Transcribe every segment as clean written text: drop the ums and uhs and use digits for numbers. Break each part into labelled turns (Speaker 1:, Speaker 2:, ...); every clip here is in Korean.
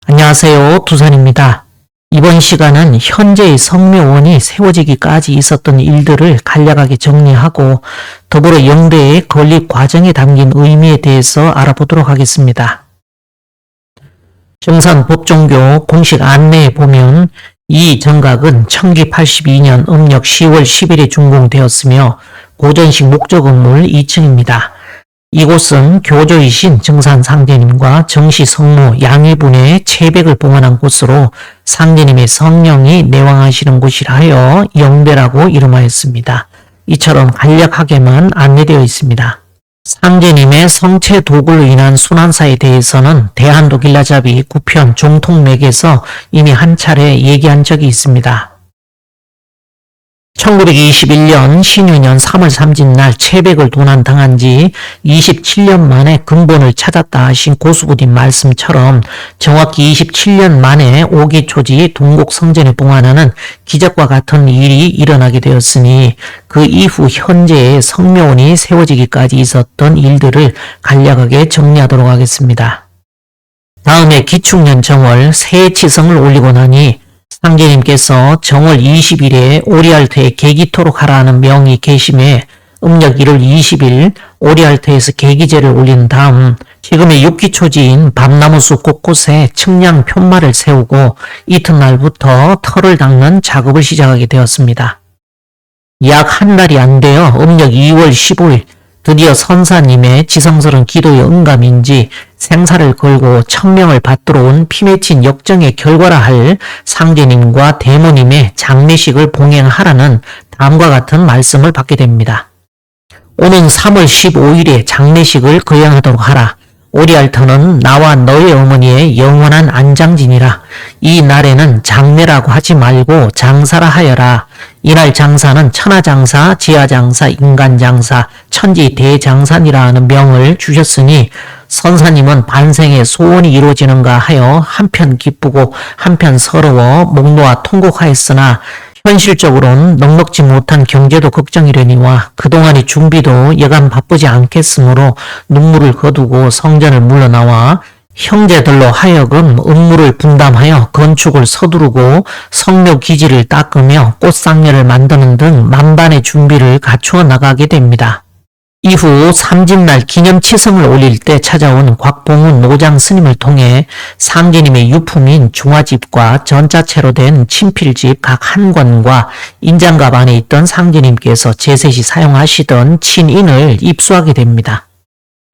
Speaker 1: 안녕하세요. 두산입니다. 이번 시간은 현재의 성묘원이 세워지기까지 있었던 일들을 간략하게 정리하고 더불어 영대의 건립 과정에 담긴 의미에 대해서 알아보도록 하겠습니다. 정산 법종교 공식 안내에 보면 이 정각은 청기 82년 음력 10월 10일에 준공되었으며 고전식 목조 건물 2층입니다. 이곳은 교조이신 정산상제님과 정시 성모 양해분의 체백을 봉헌한 곳으로 상제님의 성령이 내왕하시는 곳이라 하여 영대라고 이름하였습니다. 이처럼 간략하게만 안내되어 있습니다. 상제님의 성체 도굴로 인한 순환사에 대해서는 대한독 길라잡이 9편 종통맥에서 이미 한 차례 얘기한 적이 있습니다. 1921년 신유년 3월 3진날 체백을 도난당한 지 27년 만에 근본을 찾았다 하신 고수부님 말씀처럼 정확히 27년 만에 오기초지 동곡성전에 봉헌하는 기적과 같은 일이 일어나게 되었으니 그 이후 현재의 성묘원이 세워지기까지 있었던 일들을 간략하게 정리하도록 하겠습니다. 다음에 기축년 정월 새해치성을 올리고 나니 상제님께서 정월 20일에 오리알터에 계기토록 하라는 명이 계심에 음력 1월 20일 오리알터에서 계기제를 올린 다음 지금의 육기초지인 밤나무숲 곳곳에 측량 편마를 세우고 이튿날부터 털을 닦는 작업을 시작하게 되었습니다. 약 한 달이 안 되어 음력 2월 15일 드디어 선사님의 지성스러운 기도의 응감인지 생사를 걸고 천명을 받들어 온 피 맺힌 역정의 결과라 할 상제님과 대모님의 장례식을 봉행하라는 다음과 같은 말씀을 받게 됩니다. 오는 3월 15일에 장례식을 거행하도록 하라. 오리알터는 나와 너의 어머니의 영원한 안장지니라. 이 날에는 장례라고 하지 말고 장사라 하여라. 이날 장사는 천하장사, 지하장사, 인간장사, 천지대장사니라 하는 명을 주셨으니 선사님은 반생의 소원이 이루어지는가 하여 한편 기쁘고 한편 서러워 목 놓아 통곡하였으나 현실적으로는 넉넉지 못한 경제도 걱정이려니와 그동안의 준비도 여간 바쁘지 않겠으므로 눈물을 거두고 성전을 물러나와 형제들로 하여금 업무를 분담하여 건축을 서두르고 성묘 기지를 닦으며 꽃상례를 만드는 등 만반의 준비를 갖추어 나가게 됩니다. 이후 삼진날 기념치성을 올릴 때 찾아온 곽봉훈 노장 스님을 통해 상제님의 유품인 중화집과 전자채로 된 친필집 각 한 권과 인장갑 안에 있던 상제님께서 제셋이 사용하시던 친인을 입수하게 됩니다.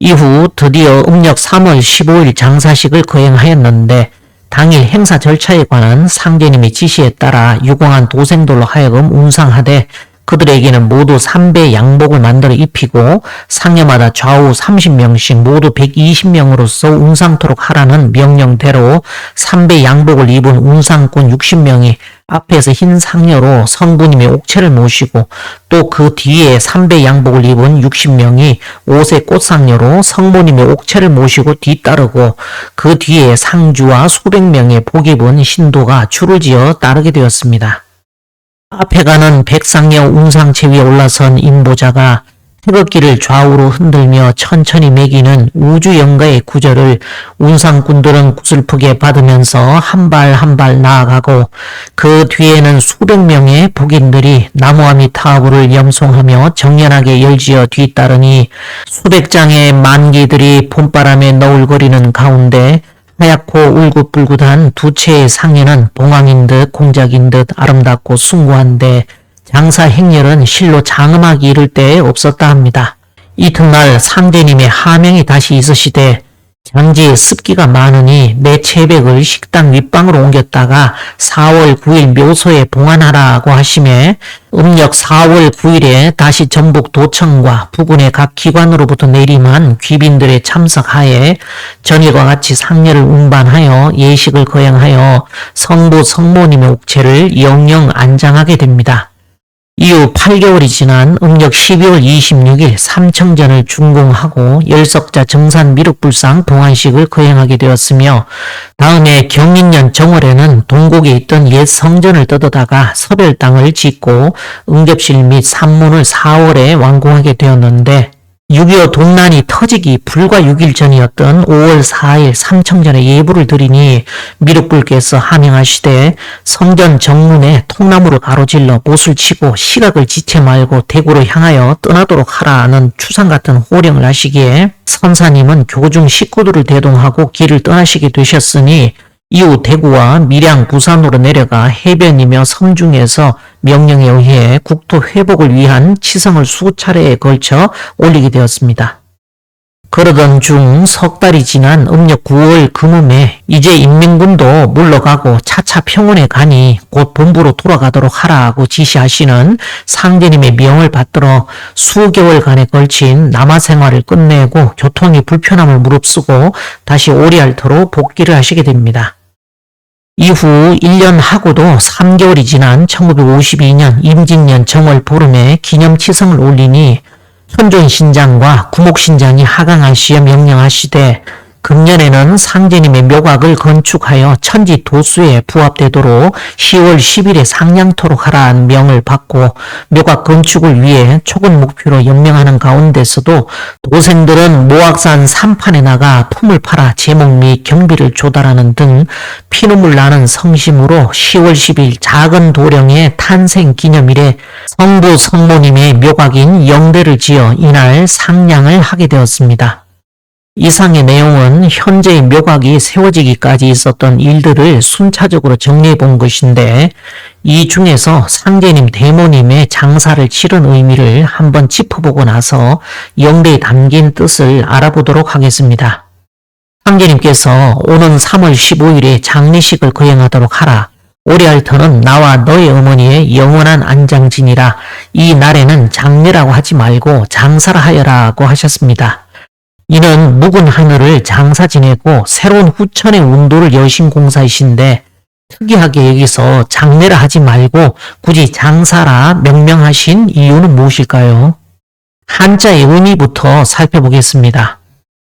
Speaker 1: 이후 드디어 음력 3월 15일 장사식을 거행하였는데 당일 행사 절차에 관한 상제님의 지시에 따라 유공한 도생들로 하여금 운상하되 그들에게는 모두 3배 양복을 만들어 입히고 상여마다 좌우 30명씩 모두 120명으로서 운상토록 하라는 명령대로 3배 양복을 입은 운상꾼 60명이 앞에서 흰 상여로 성부님의 옥체를 모시고 또 그 뒤에 3배 양복을 입은 60명이 옷의 꽃상여로 성부님의 옥체를 모시고 뒤따르고 그 뒤에 상주와 수백 명의 복 입은 신도가 줄을 지어 따르게 되었습니다. 앞에 가는 백상여 운상체 위에 올라선 인보자가 태극기를 좌우로 흔들며 천천히 매기는 우주영가의 구절을 운상꾼들은 구슬프게 받으면서 한 발 한 발 나아가고 그 뒤에는 수백 명의 복인들이 나무아미타불을 염송하며 정연하게 열지어 뒤따르니 수백 장의 만기들이 봄바람에 너울거리는 가운데 하얗고 울긋불긋한 두 채의 상에는 봉황인 듯 공작인 듯 아름답고 숭고한데 장사 행렬은 실로 장엄하기 이를 데 없었다 합니다. 이튿날 상제님의 하명이 다시 있으시되 장지에 습기가 많으니 내 체백을 식당 윗방으로 옮겼다가 4월 9일 묘소에 봉안하라고 하심에 음력 4월 9일에 다시 전북 도청과 부군의 각 기관으로부터 내림한 귀빈들의 참석하에 전일과 같이 상례를 운반하여 예식을 거행하여 성부 성모님의 옥체를 영영 안장하게 됩니다. 이후 8개월이 지난 음력 12월 26일 삼청전을 준공하고 열석자 정산 미륵불상 봉안식을 거행하게 되었으며 다음해 경인년 정월에는 동곡에 있던 옛 성전을 뜯어다가 서별당을 짓고 응접실 및 산문을 4월에 완공하게 되었는데 6.25 동란이 터지기 불과 6일 전이었던 5월 4일 삼청전에 예불을 드리니 미륵불께서 하명하시되 성전 정문에 통나무를 가로질러 못을 치고 시각을 지체 말고 대구로 향하여 떠나도록 하라는 추상 같은 호령을 하시기에 선사님은 교중 식구들을 대동하고 길을 떠나시게 되셨으니 이후 대구와 밀양, 부산으로 내려가 해변이며 섬 중에서 명령에 의해 국토 회복을 위한 치성을 수차례에 걸쳐 올리게 되었습니다. 그러던 중 석 달이 지난 음력 9월 금음에 이제 인민군도 물러가고 차차 평원에 가니 곧 본부로 돌아가도록 하라고 지시하시는 상제님의 명을 받들어 수개월간에 걸친 남하 생활을 끝내고 교통이 불편함을 무릅쓰고 다시 오리알터로 복귀를 하시게 됩니다. 이후 1년 하고도 3개월이 지난 1952년 임진년 정월 보름에 기념치성을 올리니 현존신장과 구목신장이 하강하시어 명령하시되 금년에는 상제님의 묘각을 건축하여 천지 도수에 부합되도록 10월 10일에 상냥토록 하라는 명을 받고 묘각 건축을 위해 초근 목표로 연명하는 가운데서도 도생들은 모악산 산판에 나가 품을 팔아 제목 및 경비를 조달하는 등 피눈물 나는 성심으로 10월 10일 작은 도령의 탄생 기념일에 성부 성모님의 묘각인 영대를 지어 이날 상냥을 하게 되었습니다. 이상의 내용은 현재의 묘각이 세워지기까지 있었던 일들을 순차적으로 정리해 본 것인데 이 중에서 상제님 대모님의 장사를 치른 의미를 한번 짚어보고 나서 영대에 담긴 뜻을 알아보도록 하겠습니다. 상제님께서 오는 3월 15일에 장례식을 거행하도록 하라. 오리알터는 나와 너의 어머니의 영원한 안장지니라. 이 날에는 장례라고 하지 말고 장사라 하여라고 하셨습니다. 이는 묵은 하늘을 장사 지내고 새로운 후천의 운도를 여신 공사이신데 특이하게 여기서 장례라 하지 말고 굳이 장사라 명명하신 이유는 무엇일까요? 한자의 의미부터 살펴보겠습니다.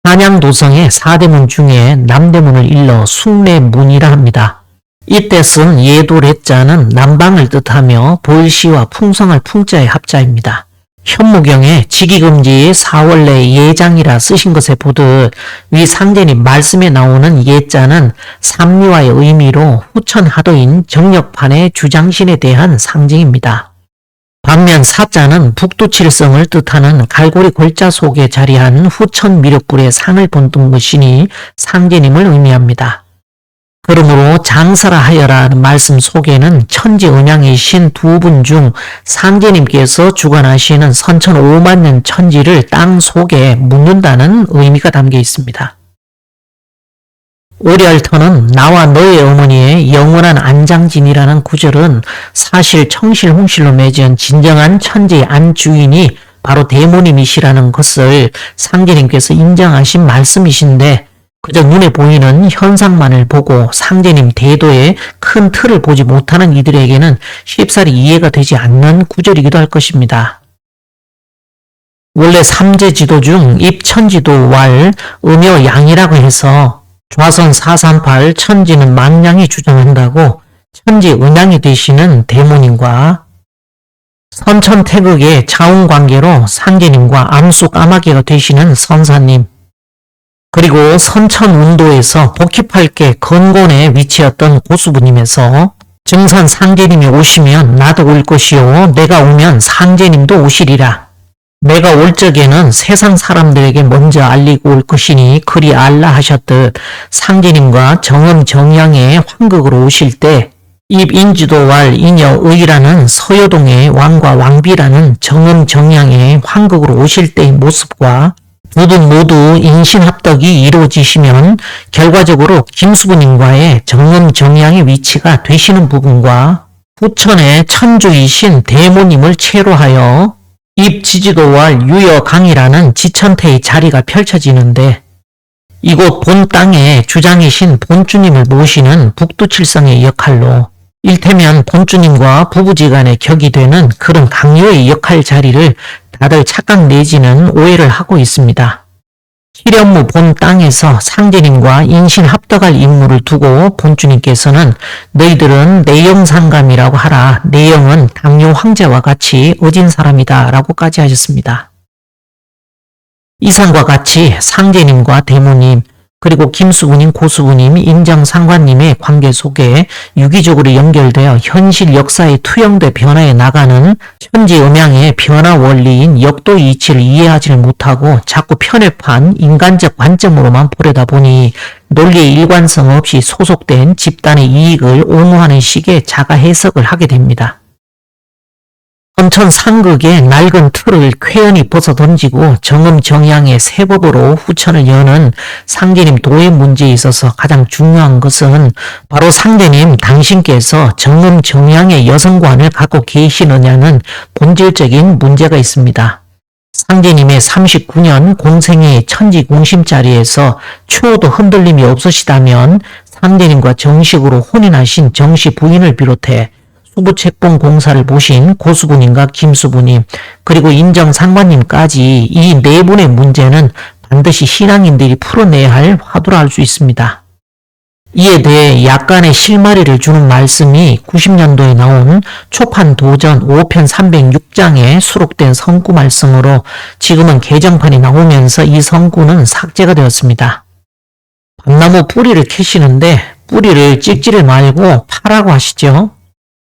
Speaker 1: 한양도성의 4대문 중에 남대문을 일러 숭례문이라 합니다. 이때 쓴 예도래자는 남방을 뜻하며 볼시와 풍성할 풍자의 합자입니다. 현무경에 직위금지 사월내 예장이라 쓰신 것에 보듯 위 상제님 말씀에 나오는 예자는 삼리와의 의미로 후천하도인 정력판의 주장신에 대한 상징입니다. 반면 사자는 북두칠성을 뜻하는 갈고리 골자 속에 자리한 후천 미륵불의 상을 본뜬 것이니 상제님을 의미합니다. 그러므로 장사라 하여라는 말씀 속에는 천지 은양이신 두 분 중 상제님께서 주관하시는 선천 5만 년 천지를 땅 속에 묻는다는 의미가 담겨 있습니다. 오리알터는 나와 너의 어머니의 영원한 안장진이라는 구절은 사실 청실홍실로 맺은 진정한 천지의 안주인이 바로 대모님이시라는 것을 상제님께서 인정하신 말씀이신데 그저 눈에 보이는 현상만을 보고 상제님 대도의 큰 틀을 보지 못하는 이들에게는 쉽사리 이해가 되지 않는 구절이기도 할 것입니다. 원래 삼재지도 중 입천지도 왈, 음여 양이라고 해서 좌선 438 천지는 망량이 주장한다고 천지 은양이 되시는 대모님과 선천태극의 자운관계로 상제님과 암수 까마귀가 되시는 선사님, 그리고 선천운도에서 복희팔계 건곤에 위치했던 고수부님에서 증산 상제님이 오시면 나도 올 것이요 내가 오면 상제님도 오시리라. 내가 올 적에는 세상 사람들에게 먼저 알리고 올 것이니 그리 알라 하셨듯 상제님과 정음정양의 환극으로 오실 때 입인지도왈 인여의라는 서여동의 왕과 왕비라는 정음정양의 환극으로 오실 때의 모습과 두 분 모두 인신합덕이 이루어지시면 결과적으로 김수부님과의 정음정양의 위치가 되시는 부분과 후천의 천주이신 대모님을 채로하여 입지지도왈 유여강이라는 지천태의 자리가 펼쳐지는데 이곳 본 땅의 주장이신 본주님을 모시는 북두칠성의 역할로 일테면 본주님과 부부지간의 격이 되는 그런 강요의 역할 자리를 다들 착각 내지는 오해를 하고 있습니다. 희련무 본 땅에서 상제님과 인신합덕할 인물을 두고 본주님께서는 너희들은 내영상감이라고 하라. 내영은 당뇨 황제와 같이 어진 사람이다 라고까지 하셨습니다. 이상과 같이 상제님과 대모님, 그리고 김수부님, 고수부님, 인정상관님의 관계 속에 유기적으로 연결되어 현실 역사의 투영돼 변화해 나가는 천지음양의 변화 원리인 역도 이치를 이해하지를 못하고 자꾸 편협한 인간적 관점으로만 보려다 보니 논리의 일관성 없이 소속된 집단의 이익을 옹호하는 식의 자가 해석을 하게 됩니다. 선천상극의 낡은 틀을 쾌연히 벗어던지고 정음정양의 세법으로 후천을 여는 상제님 도의 문제에 있어서 가장 중요한 것은 바로 상제님 당신께서 정음정양의 여성관을 갖고 계시느냐는 본질적인 문제가 있습니다. 상제님의 39년 공생의 천지공심자리에서 추호도 흔들림이 없으시다면 상제님과 정식으로 혼인하신 정씨 부인을 비롯해 수부책봉 공사를 보신 고수부님과 김수부님, 그리고 인정상관님까지 이 네 분의 문제는 반드시 신앙인들이 풀어내야 할 화두라 할 수 있습니다. 이에 대해 약간의 실마리를 주는 말씀이 90년도에 나온 초판도전 5편 306장에 수록된 성구 말씀으로 지금은 개정판이 나오면서 이 성구는 삭제가 되었습니다. 밤나무 뿌리를 캐시는데 뿌리를 찍지를 말고 파라고 하시죠.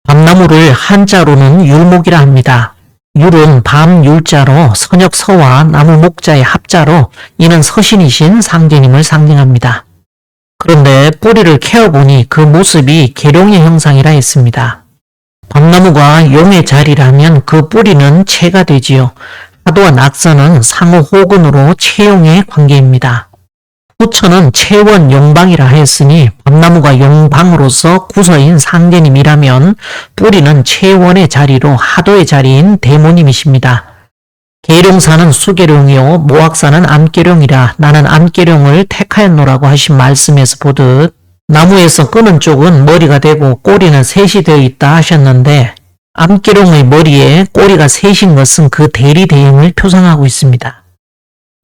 Speaker 1: 밤나무를 한자로는 율목이라 합니다. 율은 밤율자로 선역서와 나무목자의 합자로 이는 서신이신 상제님을 상징합니다. 그런데 뿌리를 캐어보니 그 모습이 계룡의 형상이라 했습니다. 밤나무가 용의 자리라면 그 뿌리는 채가 되지요. 하도와 낙서는 상호 호근으로 채용의 관계입니다. 후천은 채원 용방이라 했으니 밤나무가 용방으로서 구서인 상제님이라면 뿌리는 채원의 자리로 하도의 자리인 대모님이십니다. 계룡사는 수계룡이요 모악사는 암계룡이라 나는 암계룡을 택하였노라고 하신 말씀에서 보듯 나무에서 끄는 쪽은 머리가 되고 꼬리는 셋이 되어 있다 하셨는데 암계룡의 머리에 꼬리가 셋인 것은 그 대리대응을 표상하고 있습니다.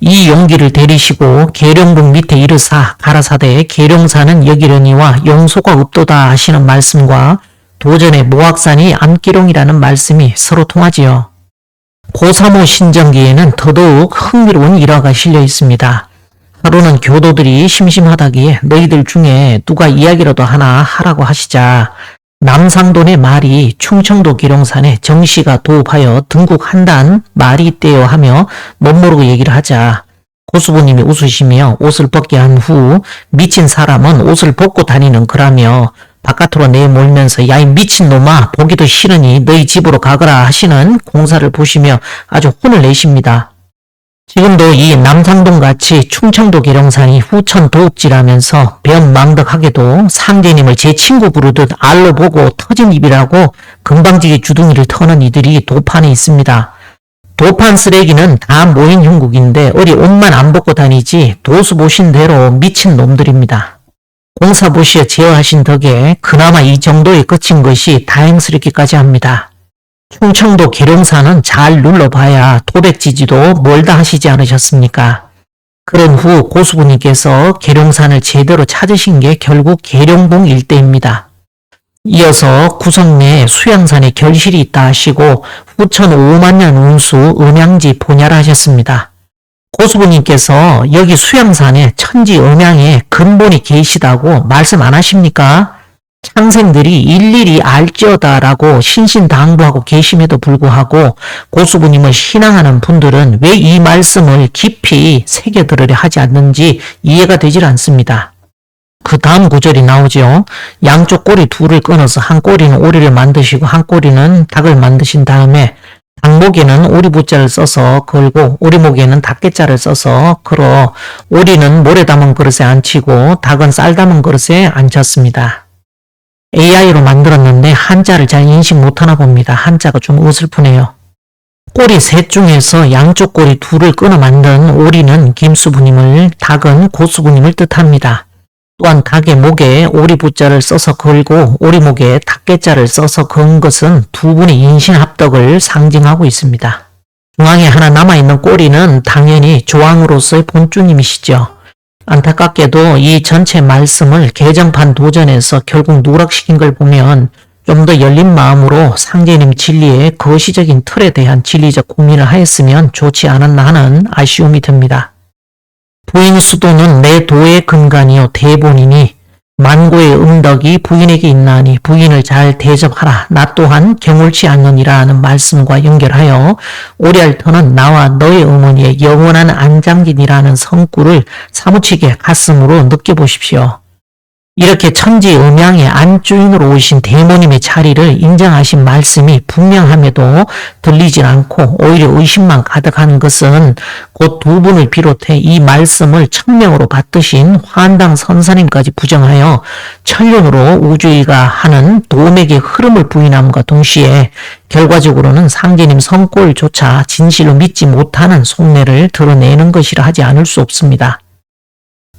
Speaker 1: 이 용기를 데리시고 계룡북 밑에 이르사 가라사대 계룡사는 여기려니와 용소가 없도다 하시는 말씀과 도전의 모악산이 암기룡이라는 말씀이 서로 통하지요. 고3호 신정기에는 더더욱 흥미로운 일화가 실려 있습니다. 하루는 교도들이 심심하다기에 너희들 중에 누가 이야기라도 하나 하라고 하시자 남상돈의 말이 충청도 기룡산에 정씨가 도읍하여 등국한단 말이 있대요 하며 멋모르고 얘기를 하자 고수부님이 웃으시며 옷을 벗게 한 후 미친 사람은 옷을 벗고 다니는 거라며 바깥으로 내몰면서 야 이 미친놈아 보기도 싫으니 너희 집으로 가거라 하시는 공사를 보시며 아주 혼을 내십니다. 지금도 이 남상동같이 충청도 계룡산이 후천 도읍지라면서 변망덕하게도 상제님을 제 친구 부르듯 알로 보고 터진 입이라고 금방지게 주둥이를 터는 이들이 도판에 있습니다. 도판 쓰레기는 다 모인 형국인데 어디 옷만 안 벗고 다니지 도수 보신 대로 미친 놈들입니다. 공사 보시어 제어하신 덕에 그나마 이 정도에 그친 것이 다행스럽기까지 합니다. 충청도 계룡산은 잘 눌러봐야 토백지지도 멀다 하시지 않으셨습니까? 그런 후 고수부님께서 계룡산을 제대로 찾으신 게 결국 계룡봉 일대입니다. 이어서 구성 내에 수양산에 결실이 있다 하시고 후천 5만년 운수 음양지 보냐라 하셨습니다. 고수부님께서 여기 수양산에 천지 음양에 근본이 계시다고 말씀 안 하십니까? 창생들이 일일이 알지어다라고 신신당부하고 계심에도 불구하고 고수부님을 신앙하는 분들은 왜 이 말씀을 깊이 새겨들으려 하지 않는지 이해가 되질 않습니다. 그 다음 구절이 나오죠. 양쪽 꼬리 둘을 끊어서 한 꼬리는 오리를 만드시고 한 꼬리는 닭을 만드신 다음에 닭목에는 오리부자를 써서 걸고 오리목에는 닭개자를 써서 걸어 오리는 모래 담은 그릇에 앉히고 닭은 쌀 담은 그릇에 앉혔습니다. AI로 만들었는데 한자를 잘 인식 못하나 봅니다. 한자가 좀 어슬프네요. 꼬리 셋 중에서 양쪽 꼬리 둘을 끊어 만든 오리는 김수부님을, 닭은 고수부님을 뜻합니다. 또한 닭의 목에 오리부자를 써서 걸고 오리목에 닭개자를 써서 건 것은 두 분의 인신합덕을 상징하고 있습니다. 중앙에 하나 남아있는 꼬리는 당연히 조왕으로서의 본주님이시죠. 안타깝게도 이 전체 말씀을 개정판 도전에서 결국 누락시킨 걸 보면 좀 더 열린 마음으로 상제님 진리의 거시적인 틀에 대한 진리적 고민을 하였으면 좋지 않았나 하는 아쉬움이 듭니다. 부인 수도는 내 도의 근간이요 대본이니 만고의 음덕이 부인에게 있나니 부인을 잘 대접하라. 나 또한 경홀치 않느니라 하는 말씀과 연결하여 오리알터는 나와 너의 어머니의 영원한 안장진이라는 성구를 사무치게 가슴으로 느껴보십시오. 이렇게 천지음양의 안주인으로 오신 대모님의 자리를 인정하신 말씀이 분명함에도 들리질 않고 오히려 의심만 가득한 것은 곧 두 분을 비롯해 이 말씀을 천명으로 받드신 화한당 선사님까지 부정하여 천륜으로 우주의가 하는 도맥의 흐름을 부인함과 동시에 결과적으로는 상제님 성꼴조차 진실로 믿지 못하는 속내를 드러내는 것이라 하지 않을 수 없습니다.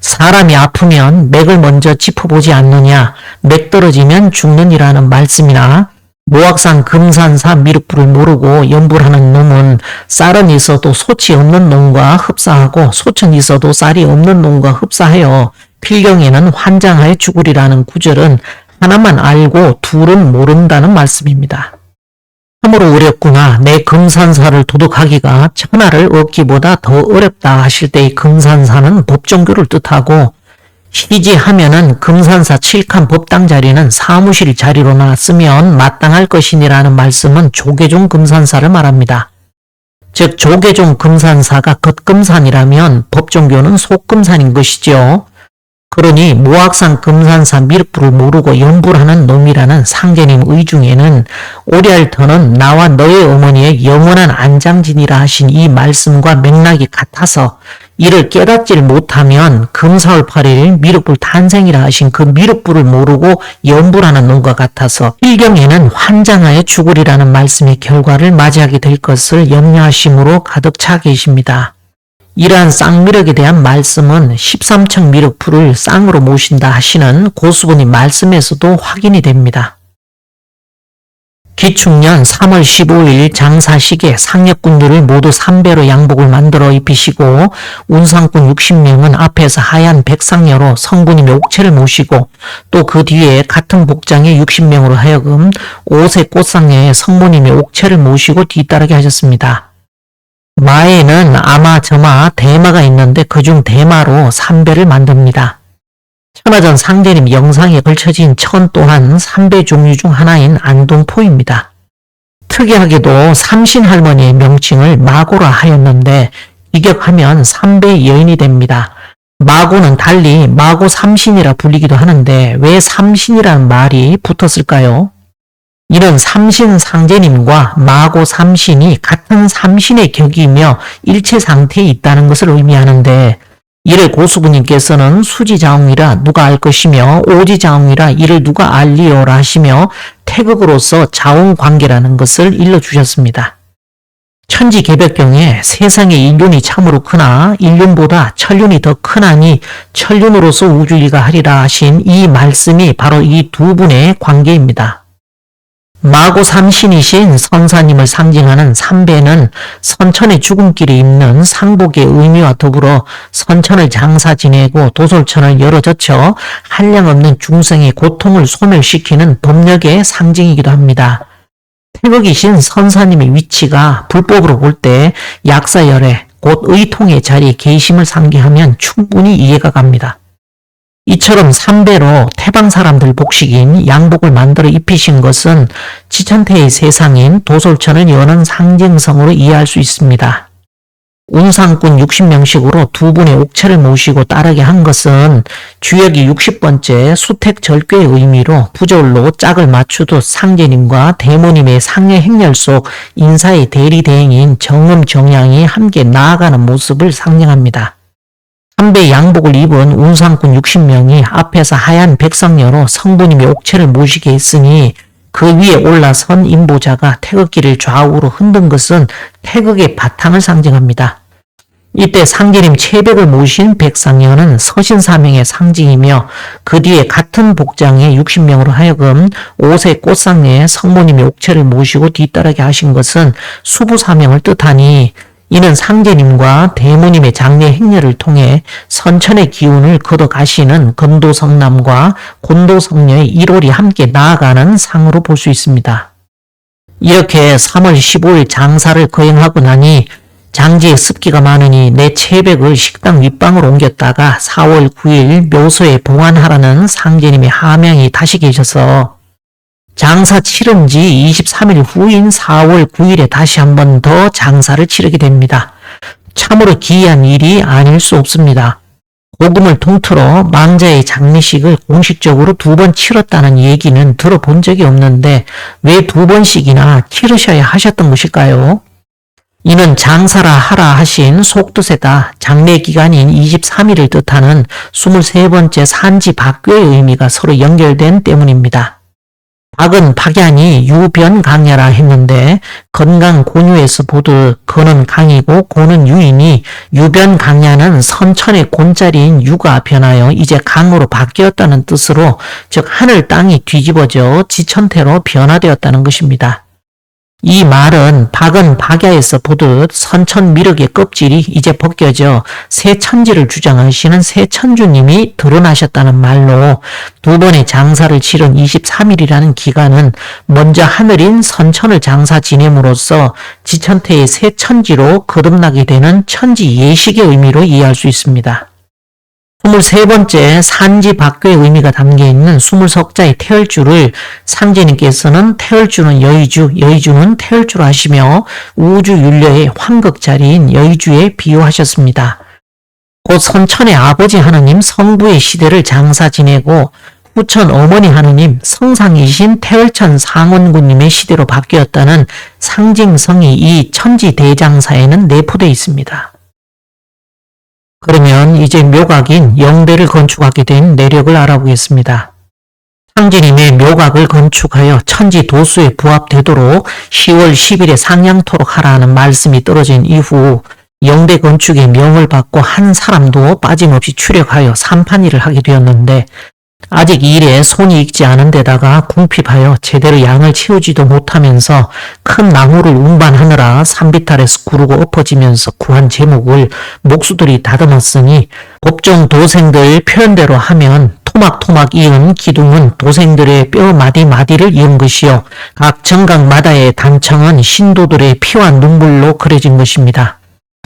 Speaker 1: 사람이 아프면 맥을 먼저 짚어보지 않느냐, 맥 떨어지면 죽느니라는 말씀이나 모악산 금산사 미륵불을 모르고 염불하는 놈은 쌀은 있어도 솥이 없는 놈과 흡사하고 솥은 있어도 쌀이 없는 놈과 흡사하여 필경에는 환장하여 죽으리라는 구절은 하나만 알고 둘은 모른다는 말씀입니다. 참으로 어렵구나. 내 금산사를 도둑하기가 천하를 얻기보다 더 어렵다 하실 때의 금산사는 법종교를 뜻하고 희지하면은 금산사 7칸 법당 자리는 사무실 자리로나 쓰면 마땅할 것이니라는 말씀은 조계종 금산사를 말합니다. 즉 조계종 금산사가 겉금산이라면 법종교는 속금산인 것이죠. 그러니 모악산 금산사 미륵불을 모르고 염불하는 놈이라는 상제님 의중에는 오리알터는 나와 너의 어머니의 영원한 안장진이라 하신 이 말씀과 맥락이 같아서 이를 깨닫질 못하면 금사월 8일 미륵불 탄생이라 하신 그 미륵불을 모르고 염불하는 놈과 같아서 필경에는 환장하여 죽으리라는 말씀의 결과를 맞이하게 될 것을 염려하심으로 가득 차 계십니다. 이러한 쌍미륵에 대한 말씀은 13층 미륵불을 쌍으로 모신다 하시는 고수분의 말씀에서도 확인이 됩니다. 기축년 3월 15일 장사식에 상력군들을 모두 3배로 양복을 만들어 입히시고 운상꾼 60명은 앞에서 하얀 백상여로 성부님의 옥체를 모시고 또 그 뒤에 같은 복장의 60명으로 하여금 옷의 꽃상여에 성부님의 옥체를 모시고 뒤따르게 하셨습니다. 마에는 아마저마 대마가 있는데 그중 대마로 3배를 만듭니다. 천하전 상제님 영상에 걸쳐진 천 또한 3배 종류 중 하나인 안동포입니다. 특이하게도 삼신할머니의 명칭을 마고라 하였는데 기격하면 3배 여인이 됩니다. 마고는 달리 마고 삼신이라 불리기도 하는데 왜 삼신이라는 말이 붙었을까요? 이는 삼신 상제님과 마고 삼신이 같은 삼신의 격이며 일체 상태에 있다는 것을 의미하는데 이를 고수부님께서는 수지자웅이라 누가 알 것이며 오지자웅이라 이를 누가 알리오라 하시며 태극으로서 자웅관계라는 것을 일러주셨습니다. 천지개벽경에 세상의 인륜이 참으로 크나 인륜보다 천륜이 더 크나니 천륜으로서 우주일가 하리라 하신 이 말씀이 바로 이 두 분의 관계입니다. 마고 삼신이신 선사님을 상징하는 삼배는 선천의 죽음길에 있는 상복의 의미와 더불어 선천을 장사 지내고 도솔천을 열어젖혀 한량없는 중생의 고통을 소멸시키는 법력의 상징이기도 합니다. 태극이신 선사님의 위치가 불법으로 볼 때 약사열애, 곧 의통의 자리에 계심을 상기하면 충분히 이해가 갑니다. 이처럼 삼배로 태방 사람들 복식인 양복을 만들어 입히신 것은 지천태의 세상인 도솔천을 여는 상징성으로 이해할 수 있습니다. 운상꾼 60명씩으로 두 분의 옥체를 모시고 따르게 한 것은 주역이 60번째 수택절괴의 의미로 부절로 짝을 맞추듯 상제님과 대모님의 상례 행렬 속 인사의 대리대행인 정음정양이 함께 나아가는 모습을 상징합니다. 3배 양복을 입은 운상꾼 60명이 앞에서 하얀 백성여로 성부님의 옥체를 모시게 했으니 그 위에 올라선 인보자가 태극기를 좌우로 흔든 것은 태극의 바탕을 상징합니다. 이때 상제님 채백을 모신 백상여는 서신사명의 상징이며 그 뒤에 같은 복장의 60명으로 하여금 옷의 꽃상에 성모님의 옥체를 모시고 뒤따르게 하신 것은 수부사명을 뜻하니 이는 상제님과 대모님의 장례 행렬을 통해 선천의 기운을 걷어가시는 금도성남과 곤도성녀의 1월이 함께 나아가는 상으로 볼 수 있습니다. 이렇게 3월 15일 장사를 거행하고 나니 장지에 습기가 많으니 내 채백을 식당 윗방으로 옮겼다가 4월 9일 묘소에 봉안하라는 상제님의 하명이 다시 계셔서 장사 치른 지 23일 후인 4월 9일에 다시 한 번 더 장사를 치르게 됩니다. 참으로 기이한 일이 아닐 수 없습니다. 고금을 통틀어 망자의 장례식을 공식적으로 2번 치렀다는 얘기는 들어본 적이 없는데 왜 2번씩이나 치르셔야 하셨던 것일까요? 이는 장사라 하라 하신 속뜻에다 장례 기간인 23일을 뜻하는 23번째 산지 박교의 의미가 서로 연결된 때문입니다. 박은 박야니 유변강야라 했는데 건강 곤유에서 보듯 건은 강이고 고는 유이니 유변강야는 선천의 곤자리인 유가 변하여 이제 강으로 바뀌었다는 뜻으로 즉 하늘 땅이 뒤집어져 지천태로 변화되었다는 것입니다. 이 말은 박은 박야에서 보듯 선천 미륵의 껍질이 이제 벗겨져 새천지를 주장하시는 새천주님이 드러나셨다는 말로 2번의 장사를 치른 23일이라는 기간은 먼저 하늘인 선천을 장사 지냄으로써 지천태의 새천지로 거듭나게 되는 천지 예식의 의미로 이해할 수 있습니다. 23번째 산지 박교의 의미가 담겨있는 20석자의 태열주를 상제님께서는 태열주는 여의주, 여의주는 태열주로 하시며 우주윤려의 환극자리인 여의주에 비유하셨습니다. 곧 선천의 아버지 하느님 성부의 시대를 장사 지내고 후천 어머니 하느님 성상이신 태열천 상원군님의 시대로 바뀌었다는 상징성이 이 천지대장사에는 내포되어 있습니다. 그러면 이제 묘각인 영대를 건축하게 된 내력을 알아보겠습니다. 상제님의 묘각을 건축하여 천지 도수에 부합되도록 10월 10일에 상냥토록 하라는 말씀이 떨어진 이후 영대 건축의 명을 받고 한 사람도 빠짐없이 출력하여 산판일을 하게 되었는데 아직 이 일에 손이 익지 않은 데다가 궁핍하여 제대로 양을 채우지도 못하면서 큰 나무를 운반하느라 산비탈에서 구르고 엎어지면서 구한 제목을 목수들이 다듬었으니 법정 도생들 표현대로 하면 토막토막 이은 기둥은 도생들의 뼈 마디마디를 이은 것이요 각 정각마다의 단청은 신도들의 피와 눈물로 그려진 것입니다.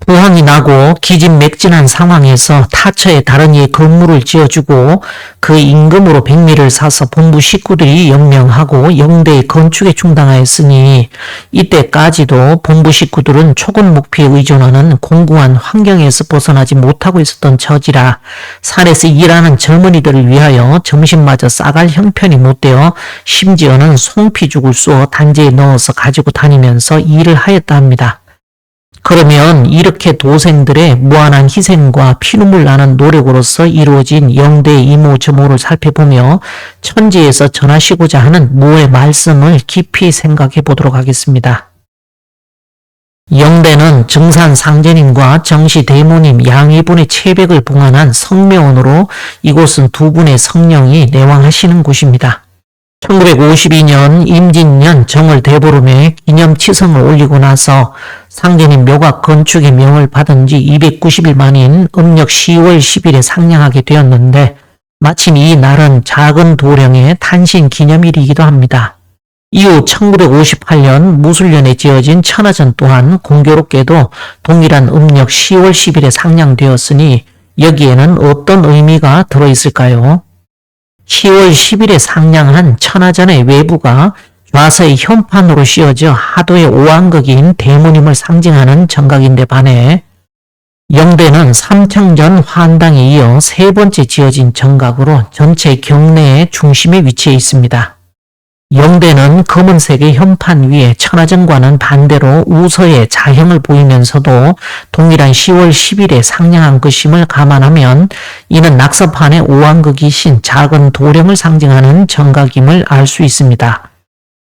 Speaker 1: 부황이 나고 기진맥진한 상황에서 타처에 다른 이의 건물을 지어주고 그 임금으로 백미를 사서 본부 식구들이 영명하고 영대의 건축에 충당하였으니 이때까지도 본부 식구들은 초근목피에 의존하는 공고한 환경에서 벗어나지 못하고 있었던 처지라 산에서 일하는 젊은이들을 위하여 점심마저 싸갈 형편이 못되어 심지어는 송피죽을 쏘어 단지에 넣어서 가지고 다니면서 일을 하였다 합니다. 그러면 이렇게 도생들의 무한한 희생과 피눈물 나는 노력으로서 이루어진 영대의 이모저모를 살펴보며 천지에서 전하시고자 하는 무의 말씀을 깊이 생각해 보도록 하겠습니다. 영대는 증산 상제님과 정시 대모님 양이분의 채백을 봉안한 성묘원으로 이곳은 2분의 성령이 내왕하시는 곳입니다. 1952년 임진년 정월 대보름에 기념치성을 올리고 나서 상제님 묘각 건축의 명을 받은 지 290일 만인 음력 10월 10일에 상냥하게 되었는데 마침 이 날은 작은 도령의 탄신 기념일이기도 합니다. 이후 1958년 무술년에 지어진 천하전 또한 공교롭게도 동일한 음력 10월 10일에 상냥되었으니 여기에는 어떤 의미가 들어있을까요? 10월 10일에 상냥한 천하전의 외부가 좌서의 현판으로 씌어져 하도의 오왕극인 대모님을 상징하는 정각인데 반해 영대는 삼청전 환당에 이어 3번째 지어진 정각으로 전체 경내의 중심에 위치해 있습니다. 영대는 검은색의 현판 위에 천하전과는 반대로 우서의 자형을 보이면서도 동일한 10월 10일에 상냥한 것임을 감안하면 이는 낙서판의 오왕극이신 작은 도령을 상징하는 정각임을 알 수 있습니다.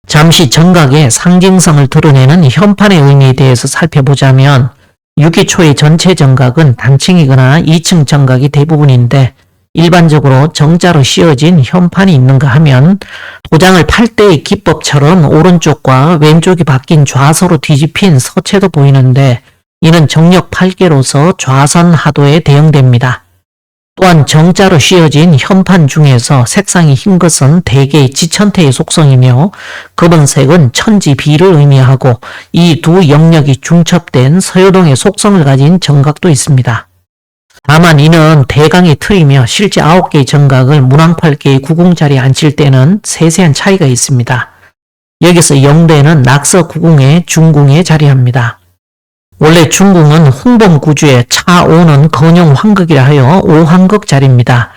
Speaker 1: 잠시 정각의 상징성을 드러내는 현판의 의미에 대해서 살펴보자면 유기초의 전체 정각은 단층이거나 2층 정각이 대부분인데 일반적으로 정자로 씌어진 현판이 있는가 하면 도장을 팔 때의 기법처럼 오른쪽과 왼쪽이 바뀐 좌서로 뒤집힌 서체도 보이는데 이는 정력 8개로서 좌선 하도에 대응됩니다. 또한 정자로 씌어진 현판 중에서 색상이 흰 것은 대개 지천태의 속성이며 검은색은 천지비를 의미하고 이 두 영역이 중첩된 서요동의 속성을 가진 정각도 있습니다. 다만 이는 대강의 틀이며 실제 9개의 정각을 문왕 8개의 구궁자리에 앉힐 때는 세세한 차이가 있습니다. 여기서 영대는 낙서 구궁의 중궁에 자리합니다. 원래 중궁은 홍범 구주의 차오는 건용 환극이라 하여 오환극 자리입니다.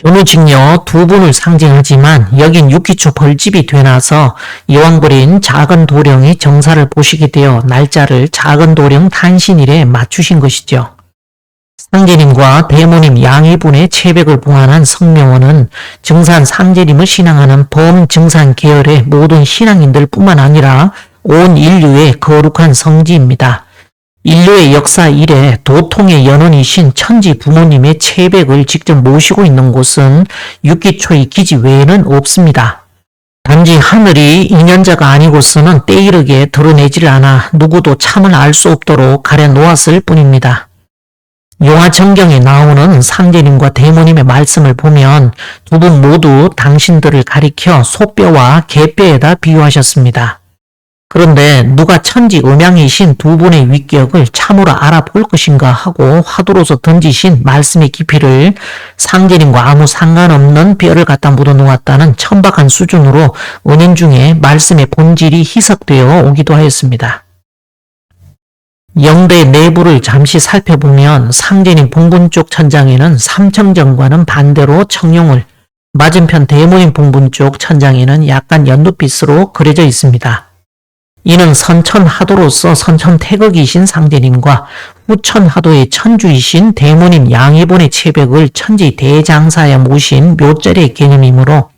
Speaker 1: 견우직녀 두 분을 상징하지만 여긴 육기초 벌집이 되나서 이왕 그린 작은 도령이 정사를 보시게 되어 날짜를 작은 도령 탄신일에 맞추신 것이죠. 상제님과 대모님 양해분의 체백을 봉안한 성명원은 증산 상제님을 신앙하는 범증산 계열의 모든 신앙인들 뿐만 아니라 온 인류의 거룩한 성지입니다. 인류의 역사 이래 도통의 연원이신 천지 부모님의 체백을 직접 모시고 있는 곳은 육기초의 기지 외에는 없습니다. 단지 하늘이 인연자가 아니고서는 때이르게 드러내질 않아 누구도 참을 알 수 없도록 가려놓았을 뿐입니다. 용화정경에 나오는 상제님과 대모님의 말씀을 보면 두 분 모두 당신들을 가리켜 소뼈와 개뼈에다 비유하셨습니다. 그런데 누가 천지 음양이신 두 분의 위격을 참으로 알아볼 것인가 하고 화두로서 던지신 말씀의 깊이를 상제님과 아무 상관없는 뼈를 갖다 묻어놓았다는 천박한 수준으로 은연 중에 말씀의 본질이 희석되어 오기도 하였습니다. 영대 내부를 잠시 살펴보면 상제님 봉분 쪽 천장에는 삼청정과는 반대로 청룡을, 맞은편 대모님 봉분 쪽 천장에는 약간 연두빛으로 그려져 있습니다. 이는 선천하도로서 선천태극이신 상제님과 후천하도의 천주이신 대모님 양해본의 체백을 천지 대장사에 모신 묘자리의 개념이므로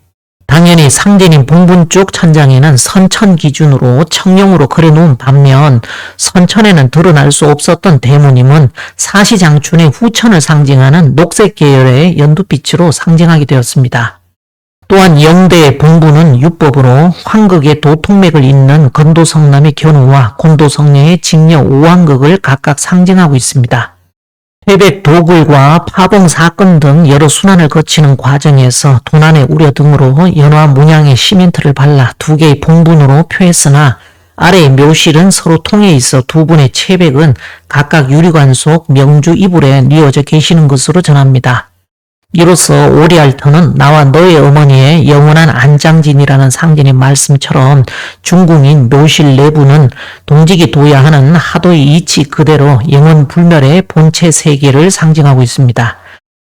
Speaker 1: 당연히 상제님 봉분 쪽 천장에는 선천 기준으로 청룡으로 그려놓은 반면 선천에는 드러날 수 없었던 대모님은 사시장춘의 후천을 상징하는 녹색 계열의 연두빛으로 상징하게 되었습니다. 또한 영대의 봉분은 유법으로 환극의 도통맥을 잇는 건도성남의 견우와 곤도성녀의 직녀 오환극을 각각 상징하고 있습니다. 태백 도굴과 파봉 사건 등 여러 순환을 거치는 과정에서 도난의 우려 등으로 연화 문양의 시멘트를 발라 두 개의 봉분으로 표했으나 아래의 묘실은 서로 통해 있어 두 분의 체백은 각각 유리관 속 명주 이불에 뉘어져 계시는 것으로 전합니다. 이로써 오리알터는 나와 너의 어머니의 영원한 안장진이라는 상제님 말씀처럼 중궁인 묘실 내부는 동직이 둬야 하는 하도의 이치 그대로 영원 불멸의 본체 세계를 상징하고 있습니다.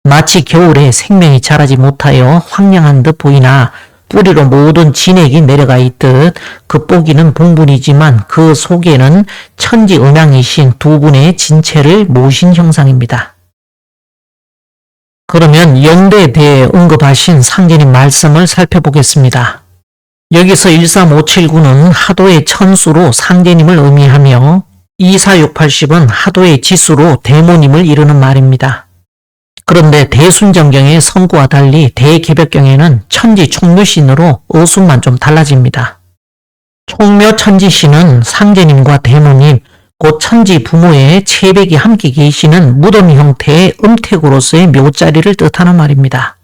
Speaker 1: 마치 겨울에 생명이 자라지 못하여 황량한 듯 보이나 뿌리로 모든 진액이 내려가 있듯 겉보기는 봉분이지만 그 속에는 천지 음양이신 두 분의 진체를 모신 형상입니다. 그러면 영대에 대해 언급하신 상제님 말씀을 살펴보겠습니다. 여기서 13579는 하도의 천수로 상제님을 의미하며 24680은 하도의 지수로 대모님을 이루는 말입니다. 그런데 대순정경의 성구와 달리 대개벽경에는 천지 총묘신으로 어순만 좀 달라집니다. 총묘천지신은 상제님과 대모님, 곧 천지 부모의 체백이 함께 계시는 무덤 형태의 음택으로서의 묘자리를 뜻하는 말입니다.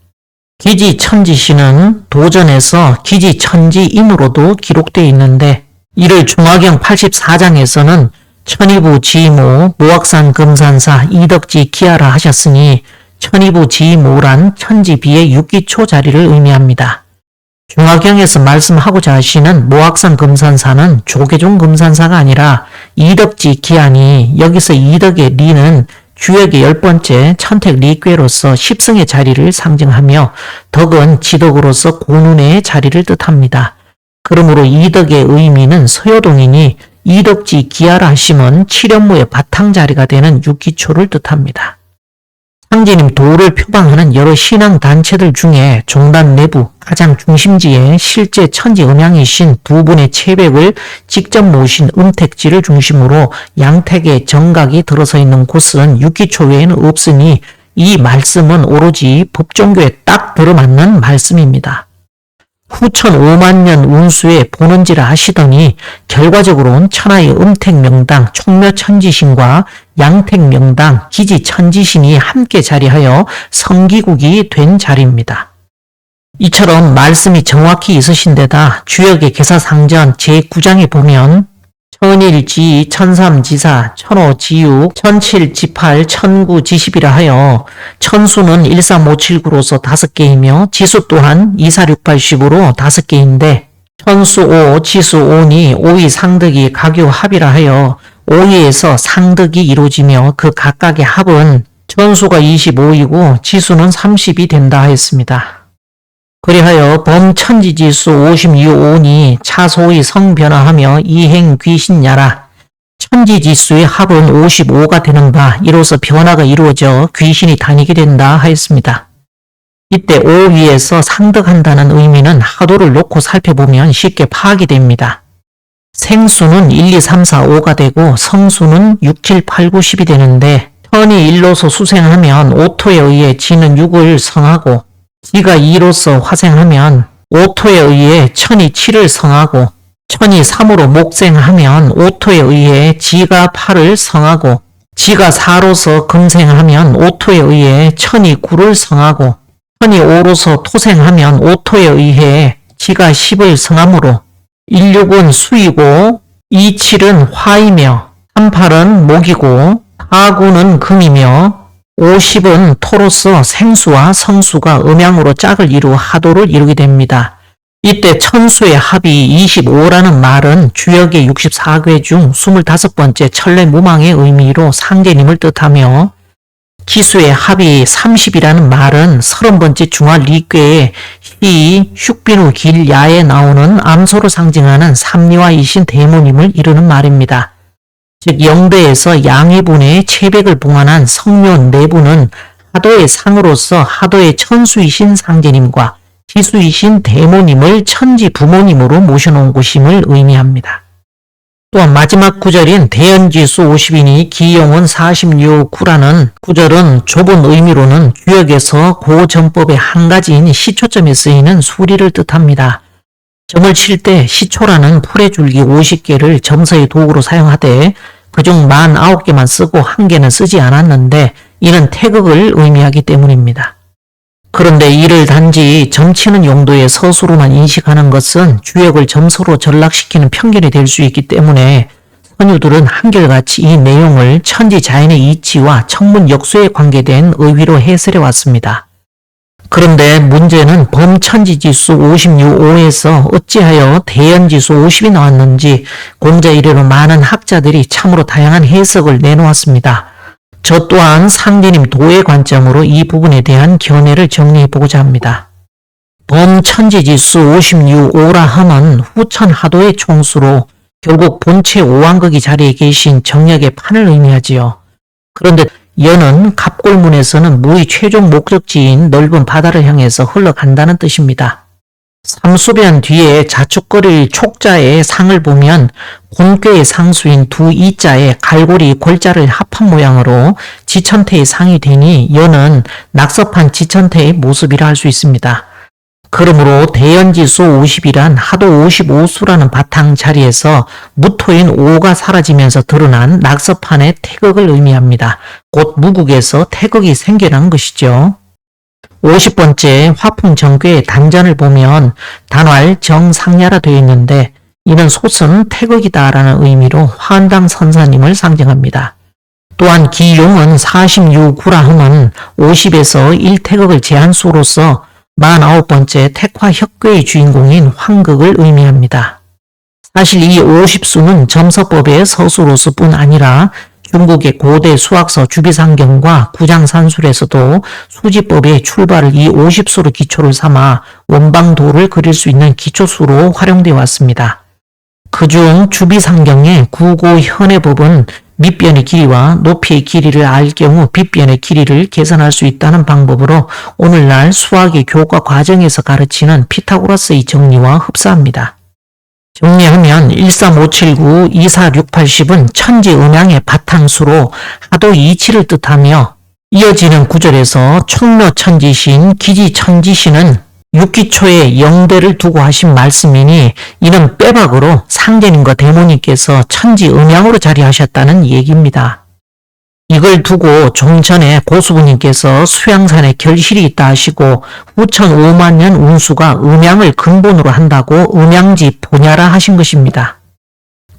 Speaker 1: 기지천지신은 도전에서 기지천지임으로도 기록되어 있는데 이를 중화경 84장에서는 천이부 지모, 모악산 금산사, 이덕지 기하라 하셨으니 천이부 지모란 천지비의 육기초 자리를 의미합니다. 중화경에서 말씀하고자 하시는 모악산 금산사는 조계종 금산사가 아니라 이덕지 기하니 여기서 이덕의 리는 주역의 10번째 천택 리괴로서 십성의 자리를 상징하며 덕은 지덕으로서 고눈의 자리를 뜻합니다. 그러므로 이덕의 의미는 서요동이니 이덕지 기하라 하심은 칠연무의 바탕자리가 되는 육기초를 뜻합니다. 상제님 도를 표방하는 여러 신앙단체들 중에 종단 내부 가장 중심지에 실제 천지 음양이신 두 분의 체백을 직접 모신 음택지를 중심으로 양택의 정각이 들어서 있는 곳은 육기초 외에는 없으니 이 말씀은 오로지 법종교에 딱 들어맞는 말씀입니다. 후천 5만 년 운수에 보는지라 하시더니 결과적으로는 천하의 음택명당 총묘천지신과 양택명당 기지천지신이 함께 자리하여 성기국이 된 자리입니다. 이처럼 말씀이 정확히 있으신데다 주역의 계사상전 제9장에 보면 천일지, 천삼지사, 천오지육, 천칠지팔, 천구지십이라 하여 천수는 1357구로서 5개이며 지수 또한 246810으로 5개인데 천수 5, 지수 5니 5위 상득이 각유 합이라 하여 5위에서 상득이 이루어지며 그 각각의 합은 천수가 25이고 지수는 30이 된다 하였습니다. 그리하여 범천지지수 56오니 차소의 성변화하며 이행귀신야라. 천지지수의 합은 55가 되는 바 이로써 변화가 이루어져 귀신이 다니게 된다 하였습니다. 이때 5위에서 상득한다는 의미는 하도를 놓고 살펴보면 쉽게 파악이 됩니다. 생수는 1, 2, 3, 4, 5가 되고 성수는 6, 7, 8, 9, 10이 되는데 천이 1로서 수생하면 오토에 의해 지는 6을 성하고 지가 2로서 화생하면 오토에 의해 천이 7을 성하고 천이 3으로 목생하면 오토에 의해 지가 8을 성하고 지가 4로서 금생하면 오토에 의해 천이 9를 성하고 천이 5로서 토생하면 오토에 의해 지가 10을 성하므로 16은 수이고 27은 화이며 38은 목이고 49는 금이며 50은 토로서 생수와 성수가 음양으로 짝을 이루어 하도를 이루게 됩니다. 이때 천수의 합이 25라는 말은 주역의 64괴 중 25번째 천례무망의 의미로 상제님을 뜻하며 기수의 합이 30이라는 말은 30번째 중화리괴의 희, 슉빈후 길야에 나오는 암소를 상징하는 삼리와이신 대모님을 이루는 말입니다. 즉 영대에서 양위분의 체백을 봉안한 성묘 내부는 하도의 상으로서 하도의 천수이신 상제님과 기수이신 대모님을 천지 부모님으로 모셔놓은 곳임을 의미합니다. 또한 마지막 구절인 대연지수 50이니 기용은 46구라는 구절은 좁은 의미로는 주역에서 고전법의 한 가지인 시초점에 쓰이는 수리를 뜻합니다. 점을 칠 때 시초라는 풀의 줄기 50개를 점서의 도구로 사용하되 그중 49개만 쓰고 1개는 쓰지 않았는데 이는 태극을 의미하기 때문입니다. 그런데 이를 단지 점치는 용도의 서술로만 인식하는 것은 주역을 점서로 전락시키는 편견이 될 수 있기 때문에 선유들은 한결같이 이 내용을 천지자연의 이치와 천문역수에 관계된 의휘로 해설해 왔습니다. 그런데 문제는 범천지지수 56호에서 어찌하여 대연지수 50이 나왔는지 공자 이래로 많은 학자들이 참으로 다양한 해석을 내놓았습니다. 저 또한 상제님 도의 관점으로 이 부분에 대한 견해를 정리해보고자 합니다. 범천지지수 56호라 함은 후천하도의 총수로 결국 본체 오왕극이 자리에 계신 정력의 판을 의미하지요. 그런데 연은 갑골문에서는 무의 최종 목적지인 넓은 바다를 향해서 흘러간다는 뜻입니다. 삼수변 뒤에 자축거릴 촉자의 상을 보면 곤괴의 상수인 두 이자에 갈고리 골자를 합한 모양으로 지천태의 상이 되니 연은 낙섭한 지천태의 모습이라 할 수 있습니다. 그러므로 대연지수 50이란 하도 55수라는 바탕 자리에서 무토인 5가 사라지면서 드러난 낙섭판의 태극을 의미합니다. 곧 무국에서 태극이 생겨난 것이죠. 50번째 화풍정괴의 단전을 보면 단활 정상야라 되어 있는데 이는 솥은 태극이다라는 의미로 화한당 선사님을 상징합니다. 또한 기용은 46구라 함은 50에서 1태극을 제한수로서 49번째 택화혁괴의 주인공인 황극을 의미합니다. 사실 이 50수는 점서법의 서술로서 뿐 아니라 중국의 고대 수학서 주비상경과 구장산술에서도 수지법의 출발을 이 50수로 기초를 삼아 원방도를 그릴 수 있는 기초수로 활용되어 왔습니다. 그중 주비상경의 구고현해법은 밑변의 길이와 높이의 길이를 알 경우 빗변의 길이를 계산할 수 있다는 방법으로 오늘날 수학의 교과 과정에서 가르치는 피타고라스의 정리와 흡사합니다. 정리하면 13579, 24680은 천지음양의 바탕수로 하도 이치를 뜻하며 이어지는 구절에서 총묘천지신, 기지천지신은 육기초에 영대를 두고 하신 말씀이니 이는 빼박으로 상제님과 대모님께서 천지 음양으로 자리하셨다는 얘기입니다. 이걸 두고 좀 전에 고수부님께서 수양산에 결실이 있다 하시고 후천 5만년 운수가 음양을 근본으로 한다고 음양지 보냐라 하신 것입니다.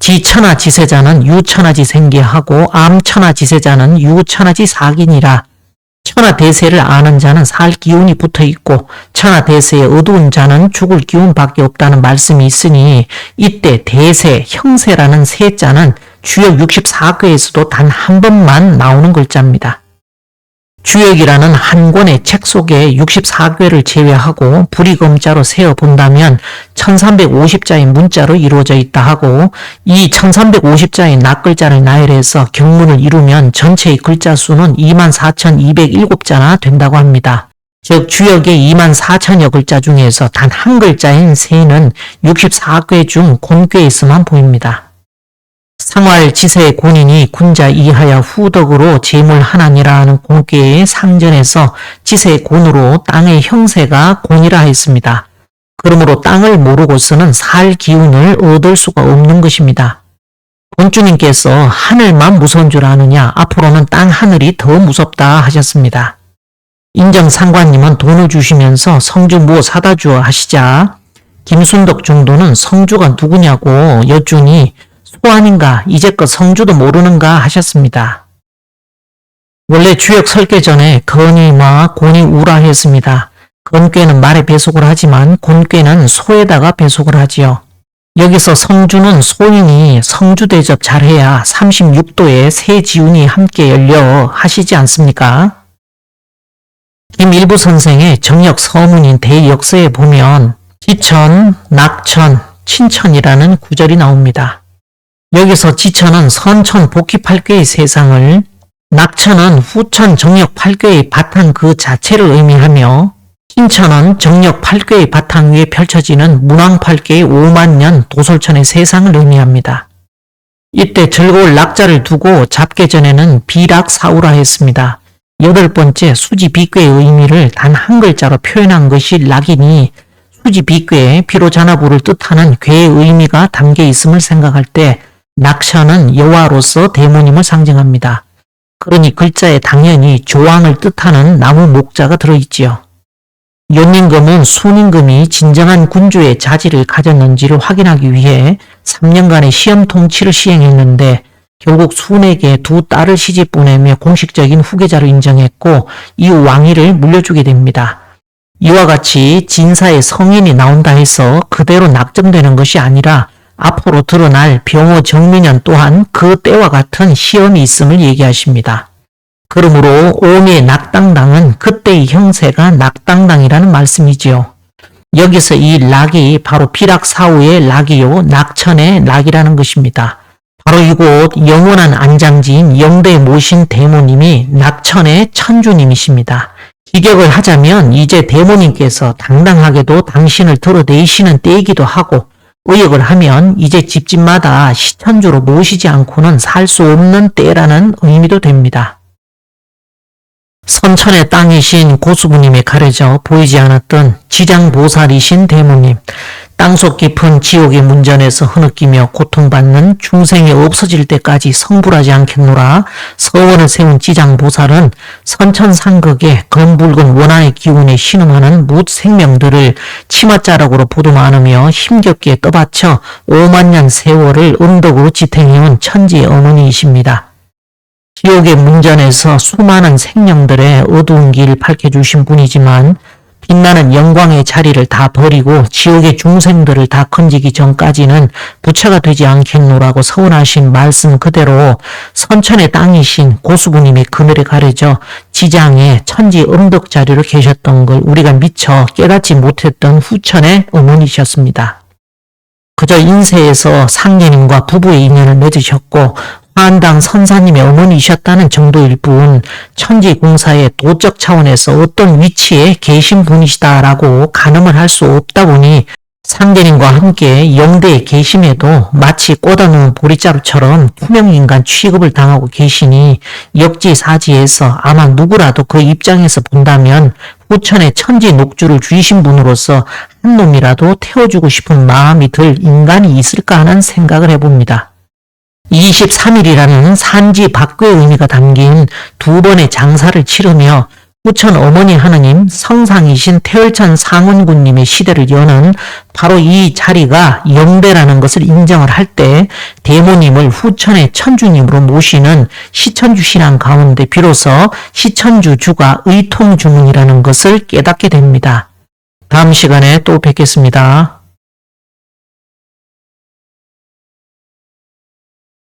Speaker 1: 지천하지세자는 유천하지생기하고 암천하지세자는 유천하지사기니라. 천하대세를 아는 자는 살 기운이 붙어있고 천하대세에 어두운 자는 죽을 기운밖에 없다는 말씀이 있으니 이때 대세, 형세라는 세자는 주역 64괴에서도 단 한 번만 나오는 글자입니다. 주역이라는 한 권의 책 속에 64괴를 제외하고 불이금자로 세어본다면 1350자의 문자로 이루어져 있다 하고 이 1350자의 낱글자를 나열해서 경문을 이루면 전체의 글자 수는 24,207자나 된다고 합니다. 즉 주역의 24,000여 글자 중에서 단 한 글자인 세는 64괴 중 곤괴에서만 보입니다. 상활 지세의 곤인이 군자 이하야 후덕으로 재물하나니라 하는 곤괴의 상전에서 지세의 곤으로 땅의 형세가 곤이라 했습니다. 그러므로 땅을 모르고서는 살 기운을 얻을 수가 없는 것입니다. 본주님께서 하늘만 무서운 줄 아느냐, 앞으로는 땅 하늘이 더 무섭다 하셨습니다. 인정상관님은 돈을 주시면서 성주 뭐 사다 주어 하시자 김순덕 중도는 성주가 누구냐고 여쭈니 소 아닌가 이제껏 성주도 모르는가 하셨습니다. 원래 주역 설계 전에 건이마 곤이 우라 했습니다. 건괴는 말에 배속을 하지만 곤괴는 소에다가 배속을 하지요. 여기서 성주는 소인이 성주 대접 잘해야 36도의 새 지운이 함께 열려 하시지 않습니까? 김일부 선생의 정역 서문인 대역서에 보면 지천, 낙천, 친천이라는 구절이 나옵니다. 여기서 지천은 선천 복희 8괴의 세상을, 낙천은 후천 정역 8괴의 바탕 그 자체를 의미하며 친천은 정역 8괴의 바탕 위에 펼쳐지는 문왕 8괴의 5만년 도솔천의 세상을 의미합니다. 이때 즐거울 낙자를 두고 잡계전에는 비락사우라 했습니다. 8번째 수지비괴의 의미를 단 한 글자로 표현한 것이 낙이니 수지비괴에 비로자나부를 뜻하는 괴의 의미가 담겨 있음을 생각할 때 낙천은 여와로서 대모님을 상징합니다. 그러니 글자에 당연히 조왕을 뜻하는 나무 목자가 들어있지요. 연임금은 순임금이 진정한 군주의 자질을 가졌는지를 확인하기 위해 3년간의 시험 통치를 시행했는데 결국 순에게 두 딸을 시집 보내며 공식적인 후계자로 인정했고 이후 왕위를 물려주게 됩니다. 이와 같이 진사의 성인이 나온다 해서 그대로 낙점되는 것이 아니라 앞으로 드러날 병호 정민년 또한 그 때와 같은 시험이 있음을 얘기하십니다. 그러므로 오미의 낙당당은 그때의 형세가 낙당당이라는 말씀이지요. 여기서 이 낙이 바로 비락사후의 낙이요 낙천의 낙이라는 것입니다. 바로 이곳 영원한 안장지인 영대에 모신 대모님이 낙천의 천주님이십니다. 기격을 하자면 이제 대모님께서 당당하게도 당신을 드러내시는 때이기도 하고 의역을 하면 이제 집집마다 시천주로 모시지 않고는 살 수 없는 때라는 의미도 됩니다. 선천의 땅이신 고수부님에 가려져 보이지 않았던 지장보살이신 대모님, 땅속 깊은 지옥의 문전에서 흐느끼며 고통받는 중생이 없어질 때까지 성불하지 않겠노라 서원을 세운 지장보살은 선천상극의 검붉은 원한의 기운에 신음하는 뭇 생명들을 치맛자락으로 보듬어 안으며 힘겹게 떠받쳐 5만년 세월을 은덕으로 지탱해온 천지의 어머니이십니다. 지옥의 문전에서 수많은 생명들의 어두운 길을 밝혀주신 분이지만 빛나는 영광의 자리를 다 버리고 지옥의 중생들을 다 건지기 전까지는 부처가 되지 않겠노라고 서원하신 말씀 그대로 선천의 땅이신 고수부님의 그늘에 가려져 지장의 천지 음덕 자리로 계셨던 걸 우리가 미처 깨닫지 못했던 후천의 어머니셨습니다. 그저 인세에서 상계님과 부부의 인연을 맺으셨고 화한당 선사님의 어머니이셨다는 정도일 뿐 천지공사의 도적 차원에서 어떤 위치에 계신 분이시다라고 가늠을 할 수 없다 보니 상대님과 함께 영대에 계심에도 마치 꽂아놓은 보리자루처럼 투명인간 취급을 당하고 계시니 역지사지에서 아마 누구라도 그 입장에서 본다면 후천에 천지 녹주를 주이신 분으로서 한 놈이라도 태워주고 싶은 마음이 들 인간이 있을까 하는 생각을 해봅니다. 23일이라는 산지 박괴의 의미가 담긴 두 번의 장사를 치르며 후천 어머니 하느님 성상이신 태열천 상원군님의 시대를 여는 바로 이 자리가 영대라는 것을 인정을 할 때 대모님을 후천의 천주님으로 모시는 시천주 신앙 가운데 비로소 시천주 주가 의통주문이라는 것을 깨닫게 됩니다. 다음 시간에 또 뵙겠습니다.